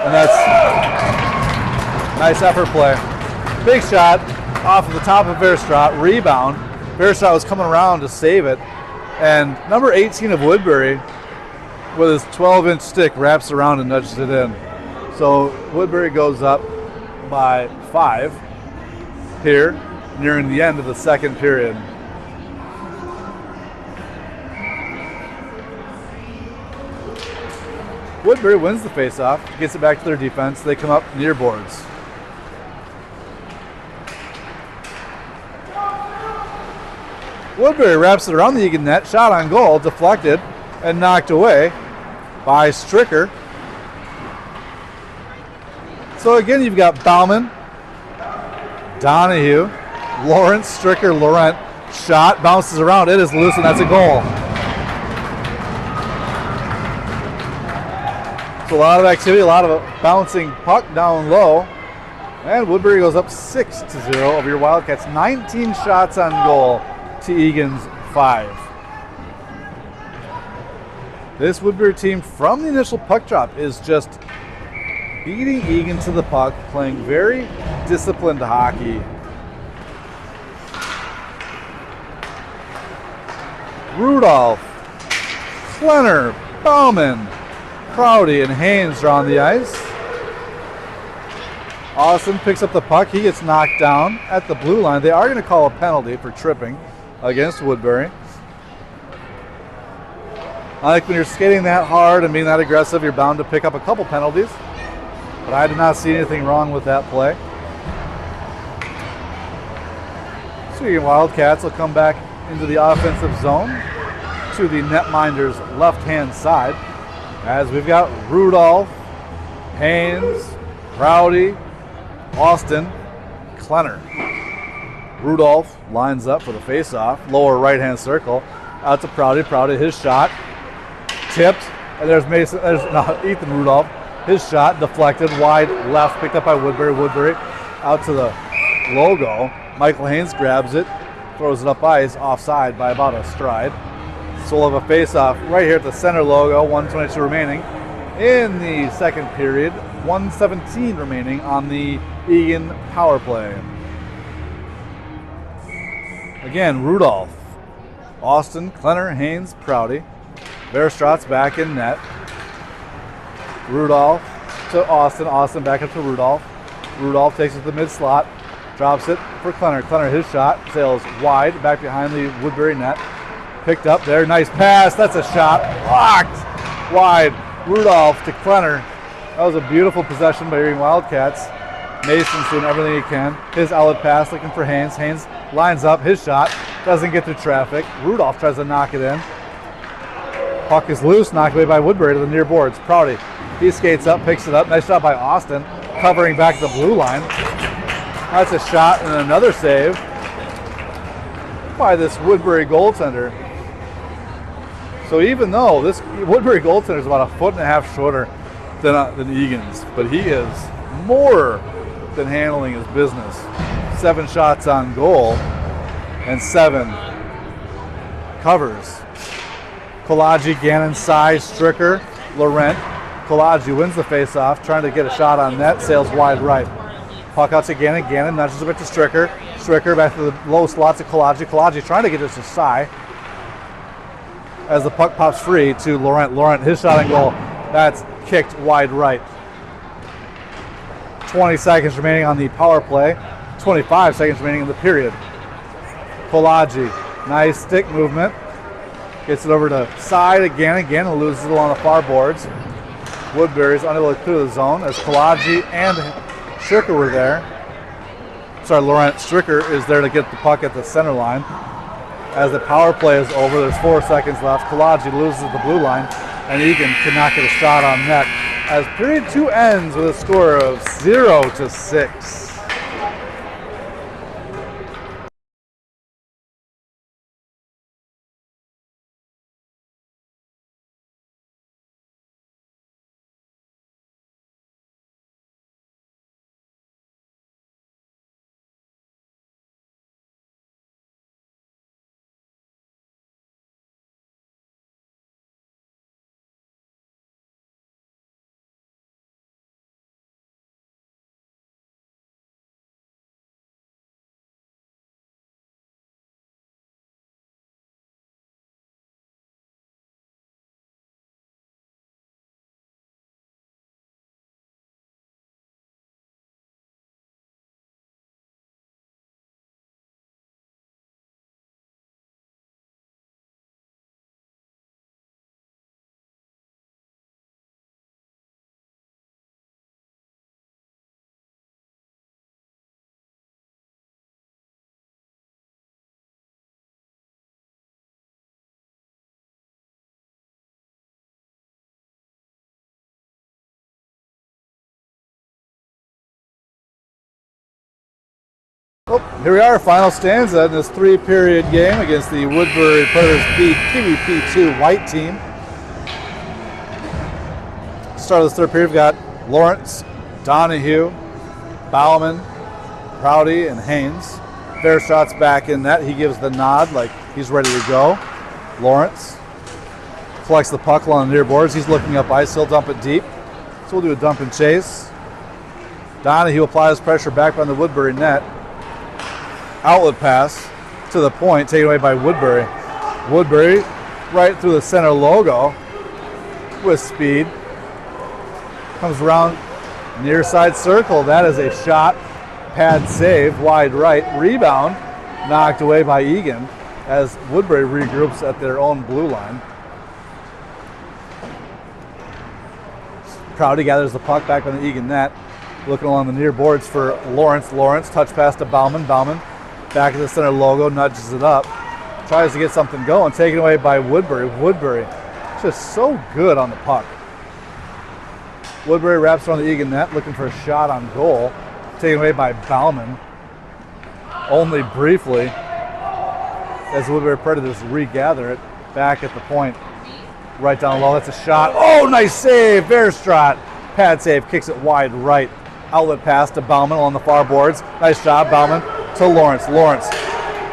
And that's nice effort play. Big shot off of the top of Verstraat. Rebound. Verstraat was coming around to save it. And number 18 of Woodbury, with his 12-inch stick, wraps around and nudges it in. So Woodbury goes up by 5 here, nearing the end of the second period. Woodbury wins the faceoff, gets it back to their defense. They come up near boards. Woodbury wraps it around the Eagan net, shot on goal, deflected and knocked away by Stricker. So again, you've got Bauman, Donahue, Lawrence, Stricker, Laurent. Shot, bounces around, it is loose, and that's a goal. So a lot of activity, a lot of a bouncing puck down low. And Woodbury goes up 6-0 over your Wildcats. 19 shots on goal to Eagan's 5. This Woodbury team, from the initial puck drop, is just beating Eagan to the puck, playing very disciplined hockey. Rudolph, Klenner, Bauman, Prouty, and Haynes are on the ice. Austin picks up the puck. He gets knocked down at the blue line. They are going to call a penalty for tripping against Woodbury. I like when you're skating that hard and being that aggressive, you're bound to pick up a couple penalties. But I did not see anything wrong with that play. So your Wildcats will come back into the offensive zone to the netminder's left-hand side. as we've got Rudolph, Haynes, Prouty, Austin, Klenner. Rudolph lines up for the face-off, lower right-hand circle, out to Prouty. Prouty, his shot, tipped, and there's Ethan Rudolph. His shot deflected, wide left, picked up by Woodbury. Woodbury out to the logo. Michael Haynes grabs it, throws it up ice, offside by about a stride. So we'll have a face-off right here at the center logo, 1:22 remaining in the second period, 1:17 remaining on the Eagan power play. Again, Rudolph, Austin, Klenner, Haynes, Prouty. Verstraet's back in net. Rudolph to Austin. Austin back up to Rudolph. Rudolph takes it to the mid-slot. Drops it for Klenner. Klenner, his shot, sails wide, back behind the Woodbury net. Picked up there. Nice pass. That's a shot. Blocked. Wide. Rudolph to Klenner. That was a beautiful possession by Eagan Wildcats. Mason's doing everything he can. His outlet pass looking for Haynes. Haynes lines up. His shot doesn't get through traffic. Rudolph tries to knock it in. Puck is loose. Knocked away by Woodbury to the near boards. Prouty. He skates up, picks it up. Nice shot by Austin. Covering back the blue line. That's a shot and another save by this Woodbury goaltender. So even though this Woodbury goaltender is about 1.5 feet shorter than Egan's, but he is more than handling his business. 7 shots on goal and 7 covers. Kolodji, Gannon, Size, Stricker, Laurent. Kolodji wins the faceoff, trying to get a shot on net, sails wide right. Puck out to Gannon. Gannon nudges a bit to Stricker. Stricker back to the low slot to Kolodji. Kolodji trying to get this to Cy. As the puck pops free to Laurent. Laurent, his shot on goal. That's kicked wide right. 20 seconds remaining on the power play. 25 seconds remaining in the period. Kolodji, nice stick movement. Gets it over to Cy to Gannon. Gannon loses it along the far boards. Woodbury's unable to clear the zone as Kolodji and Stricker were there. Sorry, Laurent. Stricker is there to get the puck at the center line. As the power play is over, there's 4 seconds left. Kolodji loses the blue line, and Egan cannot get a shot on net. As period 2 ends with a score of 0-6. Oh, here we are, final stanza in this 3-period game against the Woodbury Predators PWB2 white team. Start of this 3rd period, we've got Lawrence, Donahue, Bauman, Prouty, and Haynes. Verstraet's back in net. He gives the nod like he's ready to go. Lawrence collects the puck along the near boards. He's looking up ice. He'll dump it deep. So we'll do a dump and chase. Donahue applies pressure back on the Woodbury net. Outlet pass to the point, taken away by Woodbury. Woodbury right through the center logo with speed. Comes around near side circle. That is a shot. Pad save, wide right. Rebound knocked away by Egan as Woodbury regroups at their own blue line. Prouty gathers the puck back on the Egan net. Looking along the near boards for Lawrence. Lawrence, touch pass to Bauman. Bauman back at the center logo, nudges it up. Tries to get something going, taken away by Woodbury. Woodbury just so good on the puck. Woodbury wraps around the Eagan net, looking for a shot on goal. Taken away by Bauman. Only briefly, as the Woodbury Predators regather it back at the point. Right down low, that's a shot. Oh, nice save, Verstrot. Pad save, kicks it wide right. Outlet pass to Bauman along the far boards. Nice job, Bauman to Lawrence. Lawrence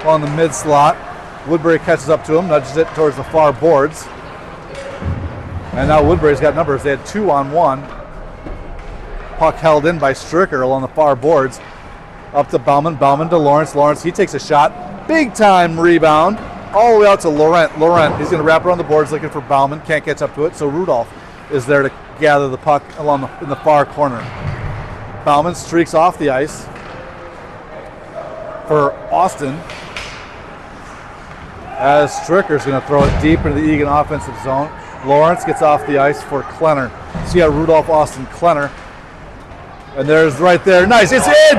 on the mid slot. Woodbury catches up to him, nudges it towards the far boards. And now Woodbury's got numbers. They had 2-on-1. Puck held in by Stricker along the far boards. Up to Bauman. Bauman to Lawrence. Lawrence, he takes a shot. Big time rebound. All the way out to Laurent. Laurent, he's going to wrap around the boards looking for Bauman. Can't catch up to it. So Rudolph is there to gather the puck in the far corner. Bauman streaks off the ice for Austin. As Stricker's going to throw it deep into the Eagan offensive zone. Lawrence gets off the ice for Klenner. So you got Rudolph, Austin, Klenner. And there's right there. Nice. It's in!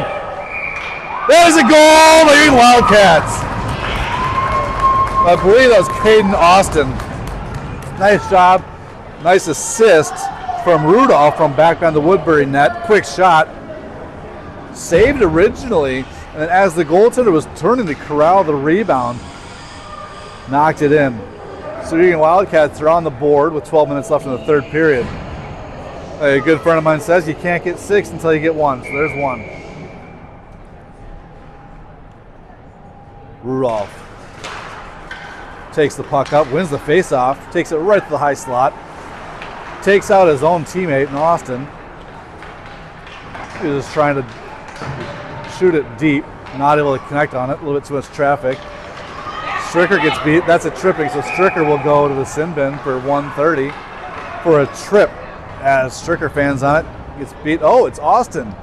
There's a goal by the Wildcats. I believe that was Caden Austin. Nice job. Nice assist from Rudolph from back on the Woodbury net. Quick shot. Saved originally. And then as the goaltender was turning to corral the rebound, knocked it in. So the Eagan Wildcats are on the board with 12 minutes left in the third period. A good friend of mine says you can't get 6 until you get 1. So there's 1. Rudolph takes the puck up, wins the faceoff, takes it right to the high slot, takes out his own teammate in Austin. He was just trying to shoot it deep, not able to connect on it, a little bit too much traffic. Stricker gets beat. That's a tripping, so Stricker will go to the sin bin for 130 for a trip. As Stricker fans on it, gets beat. Oh, it's Austin.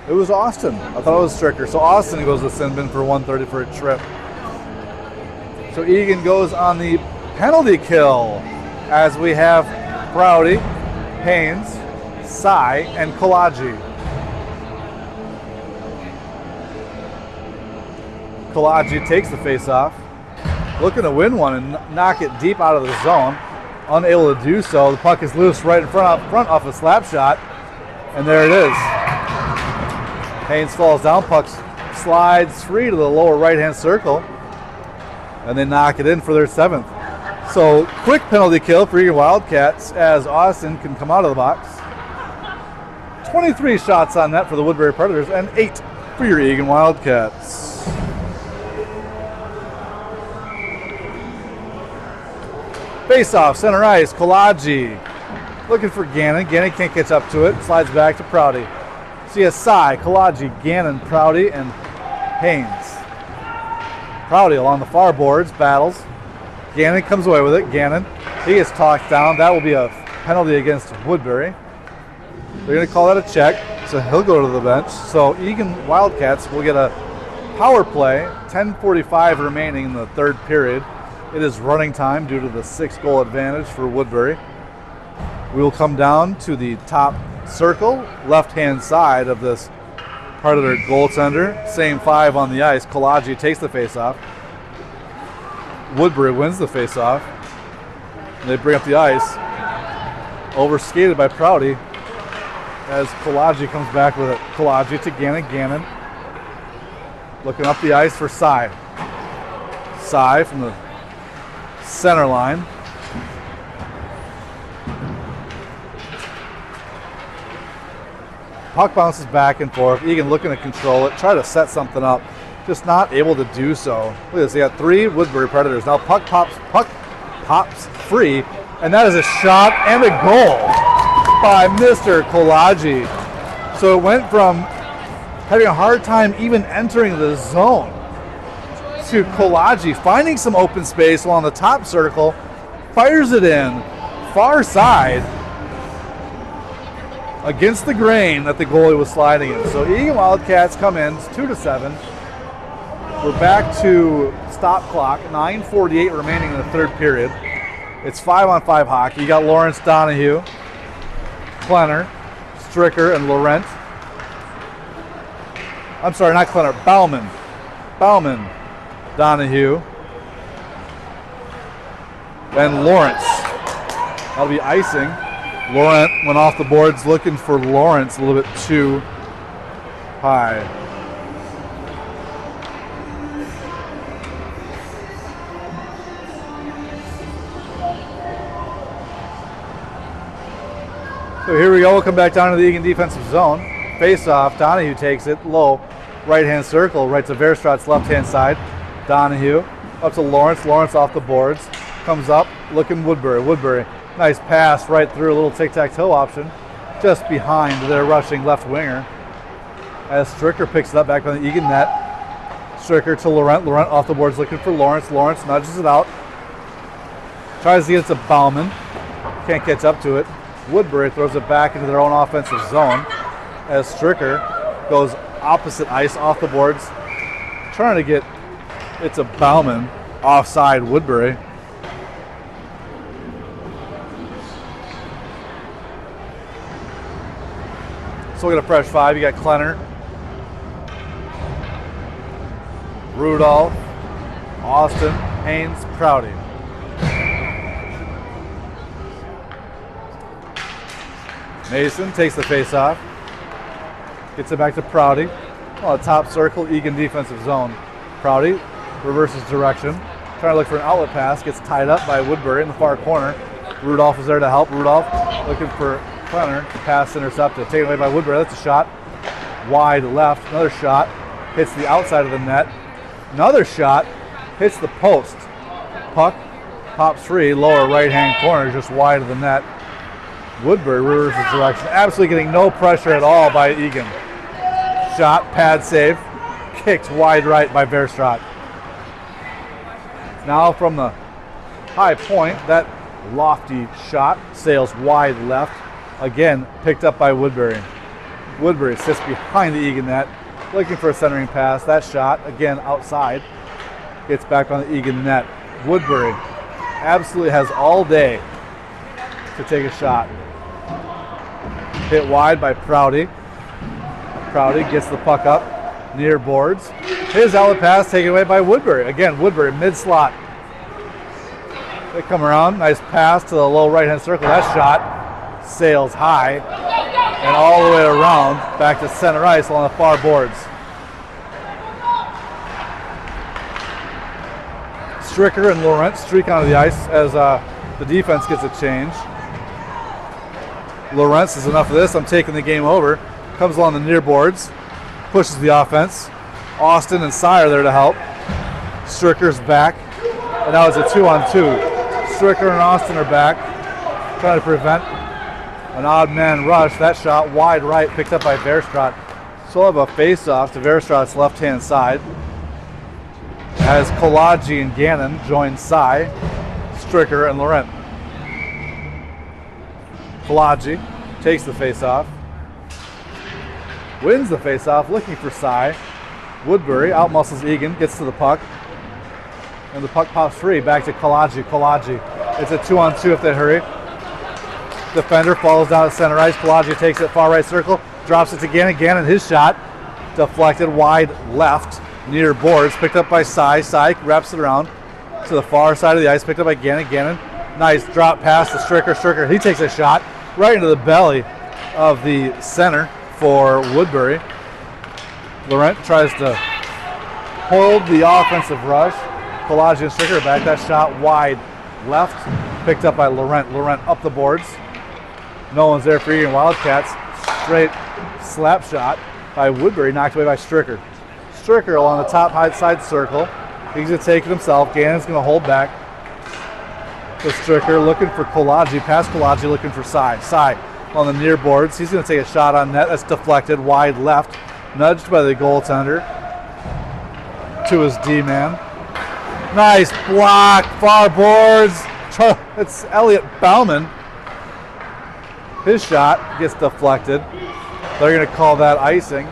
It was Austin. I thought it was Stricker. So Austin goes to the sin bin for 130 for a trip. So Eagan goes on the penalty kill as we have Prouty, Haynes, Cy, and Kolaji. Kolaji takes the face-off, looking to win one and knock it deep out of the zone. Unable to do so. The puck is loose right in front off a slap shot, and there it is. Haynes falls down, puck slides free to the lower right-hand circle, and they knock it in for their 7th. So quick penalty kill for Eagan Wildcats as Austin can come out of the box. 23 shots on net for the Woodbury Predators and 8 for your Eagan Wildcats. Face-off, center ice, Kolaji looking for Gannon. Gannon can't catch up to it. Slides back to Prouty. CSI, Kolaji, Gannon, Prouty, and Haynes. Prouty along the far boards, battles. Gannon comes away with it. Gannon, he gets talked down. That will be a penalty against Woodbury. They're going to call that a check, so he'll go to the bench. So Eagan Wildcats will get a power play, 10:45 remaining in the third period. It is running time due to the 6-goal advantage for Woodbury. We will come down to the top circle, left-hand side of this part of their goaltender. Same 5 on the ice. Kolaji takes the face-off. Woodbury wins the face-off. They bring up the ice. Overskated by Prouty as Kolaji comes back with it. Kolaji to Gannon. Gannon looking up the ice for Cy. Cy from the center line. Puck bounces back and forth. Eagan looking to control it, try to set something up, just not able to do so. Look at this, they got 3 Woodbury Predators. Now puck pops free, and that is a shot and a goal by Mr. Kolaji. So it went from having a hard time even entering the zone to Kolaji finding some open space along the top circle, fires it in, far side, against the grain that the goalie was sliding in. So Eagan Wildcats come in, it's 2-7. We're back to stop clock, 9:48 remaining in the third period. It's 5-on-5 hockey. You got Lawrence, Donahue, Klenner, Stricker, and Laurent. I'm sorry, not Klenner, Bauman, Donahue, and Lawrence. That'll be icing. Laurent went off the boards looking for Lawrence a little bit too high. So here we go. We'll come back down to the Eagan defensive zone. Face off. Donahue takes it low. Right-hand circle. Right to Verstraet's left-hand side. Donahue up to Lawrence. Lawrence off the boards. Comes up. Looking Woodbury. Woodbury. Nice pass right through. A little tic-tac-toe option. Just behind their rushing left winger. As Stricker picks it up back on the Eagan net. Stricker to Laurent. Laurent off the boards looking for Lawrence. Lawrence nudges it out. Tries to get it to Bauman. Can't catch up to it. Woodbury throws it back into their own offensive zone as Stricker goes opposite ice off the boards, trying to get it to Bauman, offside Woodbury. So we got a fresh five. You got Klenner, Rudolph, Austin, Haynes, Prouty. Mason takes the face off. Gets it back to Prouty. On the top circle, Eagan defensive zone. Prouty reverses direction. Trying to look for an outlet pass. Gets tied up by Woodbury in the far corner. Rudolph is there to help. Rudolph looking for Klenner. The pass intercepted. Taken away by Woodbury. That's a shot. Wide left. Another shot. Hits the outside of the net. Another shot. Hits the post. Puck pops free. Lower right-hand corner. Just wide of the net. Woodbury reverses direction. Absolutely getting no pressure at all by Eagan. Shot, pad save. Kicked wide right by Verstraet. Now from the high point, that lofty shot sails wide left. Again, picked up by Woodbury. Woodbury sits behind the Eagan net, looking for a centering pass. That shot, again outside, gets back on the Eagan net. Woodbury absolutely has all day to take a shot. Hit wide by Prouty. Prouty gets the puck up near boards. His outlet pass taken away by Woodbury. Again, Woodbury mid-slot. They come around. Nice pass to the low right-hand circle. That shot sails high and all the way around back to center ice along the far boards. Stricker and Laurent streak onto the ice as the defense gets a change. Laurent says enough of this. I'm taking the game over. Comes along the near boards, pushes the offense. Austin and Sy are there to help. Stricker's back, and now it's a 2-on-2. Stricker and Austin are back, trying to prevent an odd man rush. That shot wide right, picked up by Verstraet. So we'll have a face-off to Verstraet's left-hand side as Kolodji and Gannon join Sy, Stricker, and Laurent. Kolodji takes the face-off, wins the face-off, looking for Sy. Woodbury outmuscles Eagan, gets to the puck, and the puck pops free back to Kolodji. Kolodji, it's a 2-on-2 if they hurry. Defender falls down at center ice. Kolodji takes it far right circle, drops it to Gannon. Gannon, his shot deflected wide left near boards, picked up by Sy. Sy wraps it around to the far side of the ice, picked up by Gannon. Gannon, nice drop pass to Stricker. Stricker, he takes a shot right into the belly of the center for Woodbury. Laurent tries to hold the offensive rush. Kolodji and Stricker back. That shot wide left, picked up by Laurent. Laurent up the boards. No one's there for Eagan Wildcats. Straight slap shot by Woodbury, knocked away by Stricker. Stricker along the top high side circle. He's going to take it himself. Gannon's going to hold back. The Stricker looking for Kolodji, past Kolodji looking for Sy. Sy on the near boards. He's going to take a shot on net. That's deflected wide left, nudged by the goaltender to his D-man. Nice block, far boards. It's Elliot Bauman. His shot gets deflected. They're going to call that icing,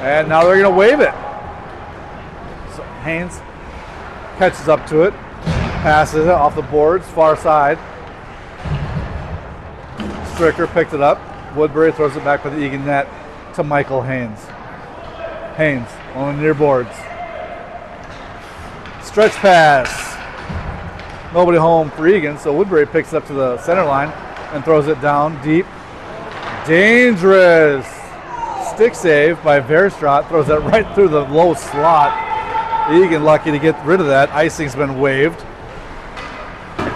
and now they're going to wave it. So Haynes catches up to it. Passes it off the boards, far side. Stricker picked it up. Woodbury throws it back by the Eagan net to Michael Haynes. Haynes on the near boards. Stretch pass. Nobody home for Eagan, so Woodbury picks it up to the center line. and throws it down deep. Dangerous stick save by Verstraat. Throws that right through the low slot. Eagan lucky to get rid of that. Icing's been waived.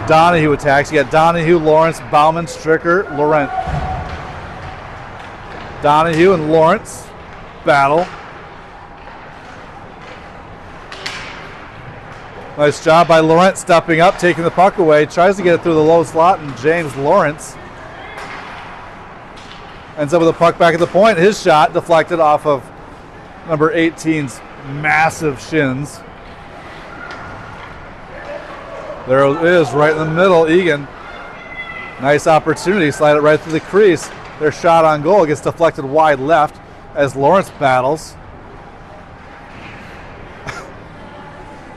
Donahue attacks. You got Donahue, Lawrence, Bauman, Stricker, Laurent. Donahue and Lawrence battle. Nice job by Laurent stepping up, taking the puck away. Tries to get it through the low slot, and James Lawrence ends up with the puck back at the point. His shot deflected off of number 18's massive shins. There it is, right in the middle. Eagan, nice opportunity, slide it right through the crease. Their shot on goal gets deflected wide left as Lawrence battles.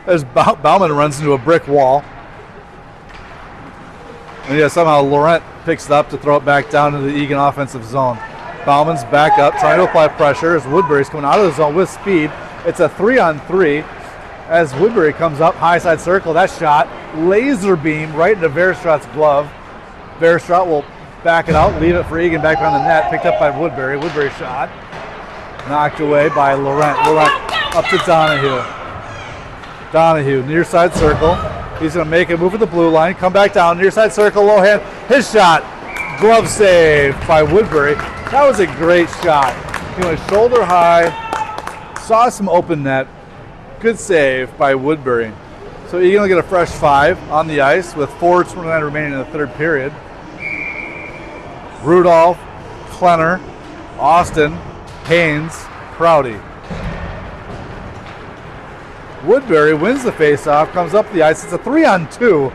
As Bauman runs into a brick wall. And yeah, somehow Laurent picks it up to throw it back down into the Eagan offensive zone. Bauman's back up, trying to apply pressure as Woodbury's coming out of the zone with speed. It's a 3-on-3 as Woodbury comes up, high side circle. That shot, laser beam right into Verstraat's glove. Verstraat will back it out, leave it for Eagan back on the net, picked up by Woodbury. Woodbury shot, knocked away by Laurent. Laurent up to Donahue. Donahue, near side circle. He's going to make a move at the blue line, come back down, near side circle, low hand. His shot, glove save by Woodbury. That was a great shot. He went shoulder high, saw some open net. Good save by Woodbury. So Eagan will get a fresh 5 on the ice with 4:29 remaining in the third period. Rudolph, Klenner, Austin, Haynes, Prouty. Woodbury wins the faceoff, comes up the ice. It's a 3-on-2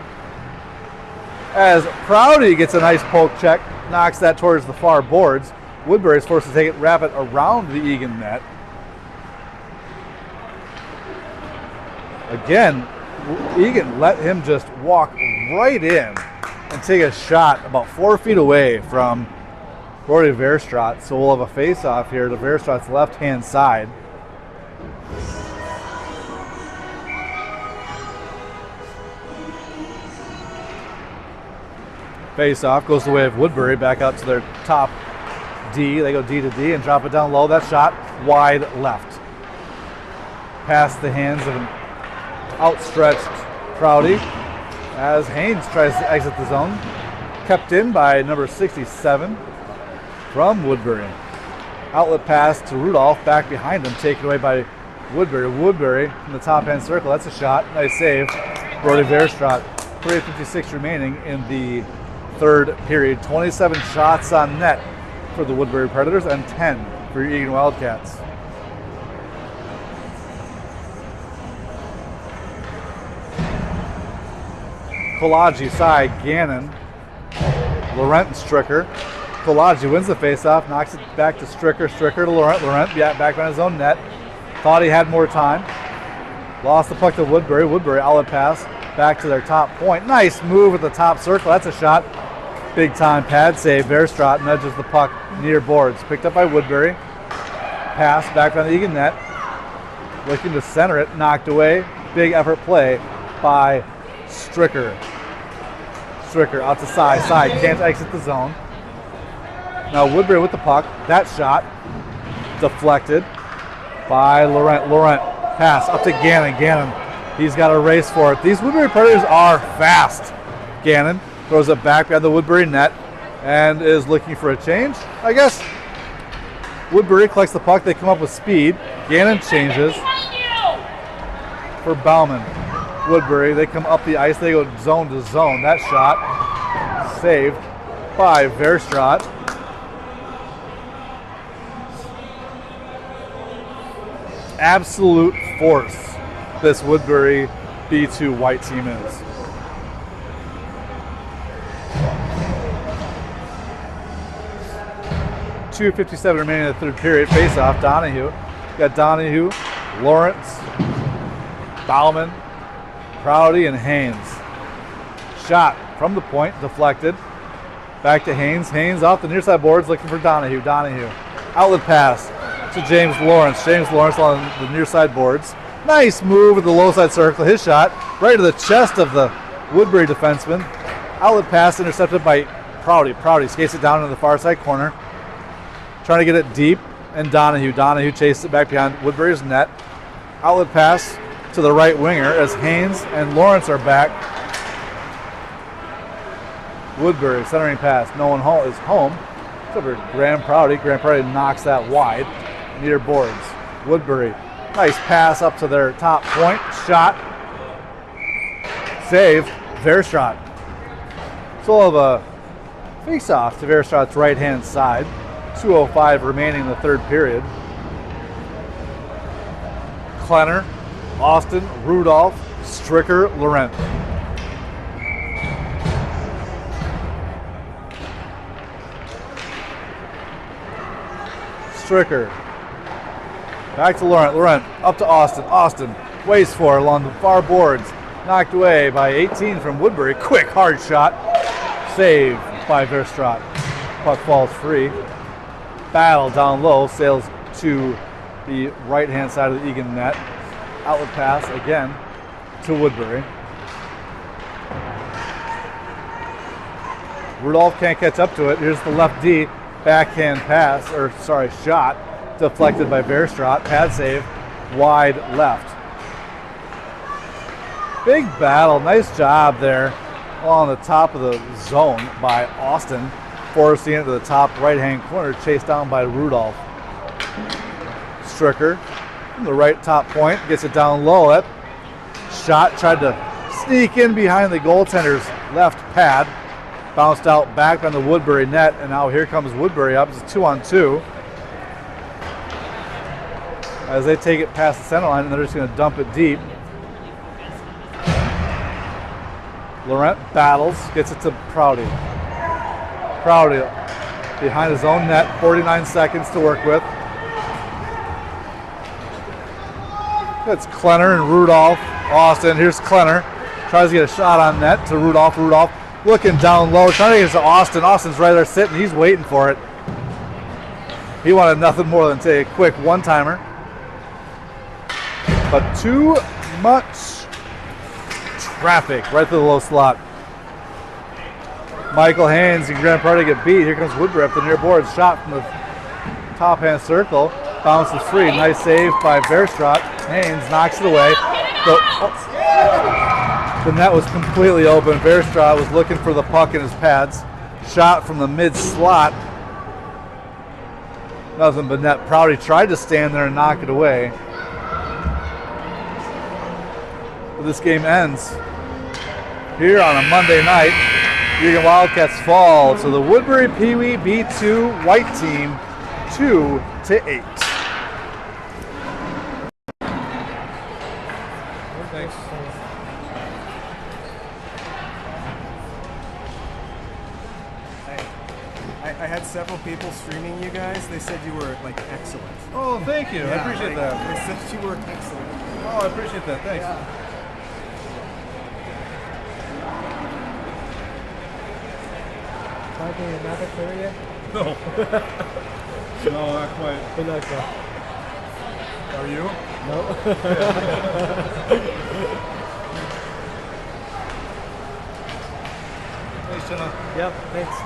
as Prouty gets a nice poke check, knocks that towards the far boards. Woodbury is forced to take it, wrap it around the Eagan net. Again, Eagan let him just walk right in and take a shot about 4 feet away from Brody Verstraat. So we'll have a face-off here to Verstraat's left-hand side. Face-off goes the way of Woodbury, back out to their top D. They go D to D and drop it down low. That shot wide left. Past the hands of an outstretched Prouty as Haynes tries to exit the zone. Kept in by number 67 from Woodbury. Outlet pass to Rudolph, back behind him, taken away by Woodbury. Woodbury in the top hand circle. That's a shot. Nice save. Brody Verstraat. 3:56 remaining in the third period. 27 shots on net for the Woodbury Predators and 10 for your Eagan Wildcats. Kolodji side, Gannon, Laurent and Stricker. Kolodji wins the faceoff, knocks it back to Stricker. Stricker to Laurent. Laurent back on his own net. Thought he had more time. Lost the puck to Woodbury. Woodbury outlet pass back to their top point. Nice move at the top circle. That's a shot. Big time pad save. Verstraat nudges the puck near boards. Picked up by Woodbury. Pass back on the Eagan net. Looking to center it. Knocked away. Big effort play by Stricker. Stricker out to side. Side can't exit the zone. Now Woodbury with the puck. That shot deflected by Laurent. Laurent pass up to Gannon. Gannon, he's got a race for it. These Woodbury Predators are fast. Gannon throws it back behind the Woodbury net and is looking for a change, I guess. Woodbury collects the puck. They come up with speed. Gannon changes for Bauman. Woodbury, they come up the ice. They go zone to zone. That shot saved by Verstraat. Absolute force this Woodbury B2 white team is. .257 remaining in the third period. Face-off, Donahue. Got Donahue, Lawrence, Bauman, Prouty, and Haynes. Shot from the point, deflected. Back to Haynes. Haynes off the near side boards, looking for Donahue. Donahue. Outlet pass to James Lawrence. James Lawrence on the near side boards. Nice move with the low side circle. His shot right to the chest of the Woodbury defenseman. Outlet pass intercepted by Prouty. Prouty skates it down into the far side corner. Trying to get it deep, and Donahue. Donahue chases it back behind Woodbury's net. Outlet pass to the right winger as Haynes and Lawrence are back. Woodbury centering pass. No one is home. It's over Graham Prouty. Graham Prouty knocks that wide. Near boards. Woodbury. Nice pass up to their top point. Shot. Save. Verstraat. So we'll have a face-off to Verstraat's right-hand side. 2:05 remaining in the third period. Klenner, Austin, Rudolph, Stricker, Laurent. Stricker. Back to Laurent. Laurent up to Austin. Austin waits for it along the far boards. Knocked away by 18 from Woodbury. Quick, hard shot. Saved by Verstraat. Puck falls free. Battle down low. Sails to the right-hand side of the Eagan net. Outlet pass again to Woodbury. Rudolph can't catch up to it. Here's the left D. Backhand pass, shot. Deflected by Verstraat. Pad save. Wide left. Big battle. Nice job there along the top of the zone by Austin. Forcing it to the top right-hand corner. Chased down by Rudolph. Stricker from the right top point. Gets it down low. That shot tried to sneak in behind the goaltender's left pad. Bounced out back on the Woodbury net. And now here comes Woodbury up. It's a 2-on-2. As they take it past the center line, and they're just going to dump it deep. Laurent battles, gets it to Prouty. Prouty behind his own net, 49 seconds to work with. That's Klenner and Rudolph. Austin, here's Klenner. Tries to get a shot on net to Rudolph. Rudolph looking down low, trying to get it to Austin. Austin's right there sitting, he's waiting for it. He wanted nothing more than take a quick one-timer. But too much traffic right through the low slot. Michael Haynes and Graham Prouty get beat. Here comes Woodbury up the near boards. Shot from the top hand circle. Bounces free. Nice save by Verstraat. Haynes knocks it away. The net was completely open. Verstraat was looking for the puck in his pads. Shot from the mid slot. Nothing but net. Prouty tried to stand there and knock it away. But this game ends here on a Monday night. Eagan Wildcats fall to the Woodbury PWB2 white team 2-8. Thanks. I had several people streaming you guys. They said you were like excellent. Oh, thank you. Yeah, I appreciate that. They said you were excellent. Oh, I appreciate that. Thanks. Yeah. Talking another career? No. No, not quite. Pinocchio. Are you? No. Thanks, Jenna. Yep, thanks.